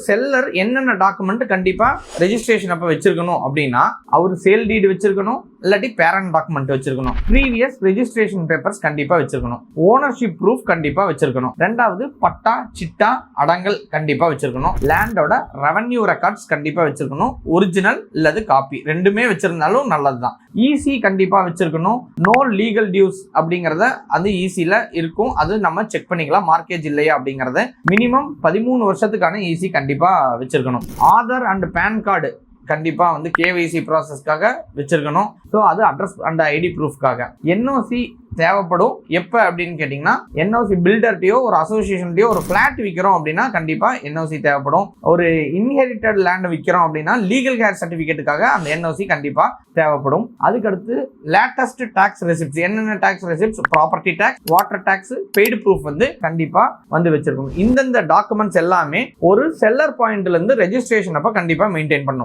Seller என்னென்ன document கண்டிப்பா registration அப்ப வச்சிருக்கணும் அப்படின்னா, அவர் சேல் டீடு வச்சிருக்கணும், இல்லாட்டி பேரண்ட் டாக்குமெண்ட் வச்சிருக்கணும், ப்ரீவியஸ் ரெஜிஸ்ட்ரேஷன் பேப்பர்ஸ் கண்டிப்பா வச்சிருக்கணும், ஓனர்ஷிப் ப்ரூஃப் கண்டிப்பா வச்சிருக்கணும், ரெண்டாவது பட்டா சிட்டா அடங்கல் கண்டிப்பா வச்சிருக்கணும், லேண்டோட ரெவன்யூ ரெக்கார்ட்ஸ் கண்டிப்பா வச்சிருக்கணும், ஒரிஜினல் இல்லது காப்பி ரெண்டுமே வச்சிருந்தாலும் நல்லதுதான். ஈசி கண்டிப்பா வச்சிருக்கணும். நோ லீகல் டியூஸ் அப்படிங்கறத அது ஈசில இருக்கும், அது நம்ம செக் பண்ணிக்கலாம் மார்க்கேஜ் இல்லையா அப்படிங்கறத. மினிமம் 13 வருஷத்துக்கான ஈசி கண்டிப்பா வச்சிருக்கணும். ஆதார் அண்ட் பேன் கார்டு கண்டிப்பா வந்து கேவைசி ப்ராசஸ்க்காக வச்சிருக்கணும். ஸோ அது அட்ரஸ் அண்ட் ஐடி ப்ரூஃப்காக. என்ஓசி தேவைப்படும். எப்போ அப்படின்னு கேட்டிங்கன்னா, என்ஓசி பில்டர்ட்டையோ ஒரு அசோசியேஷன்ட்டையோ ஒரு ஃபிளாட் விற்கிறோம் அப்படின்னா கண்டிப்பாக என்ஓசி தேவைப்படும். ஒரு இன்ஹெரிட்டட் லேண்ட் விற்கிறோம் அப்படின்னா லீகல் கேர் சர்டிஃபிகேட்டுக்காக அந்த என்ஓசி கண்டிப்பாக தேவைப்படும். அதுக்கடுத்து லேட்டஸ்ட் டாக்ஸ் ரெசிப்ட்ஸ், என்னென்ன tax receipts, property tax, water tax, paid proof வந்து கண்டிப்பாக வந்து வச்சிருக்கணும். இந்தந்த டாக்குமெண்ட்ஸ் எல்லாமே ஒரு செல்லர் பாயிண்ட்ல இருந்து ரெஜிஸ்ட்ரேஷன் அப்போ கண்டிப்பாக மெயின்டைன் பண்ணும்.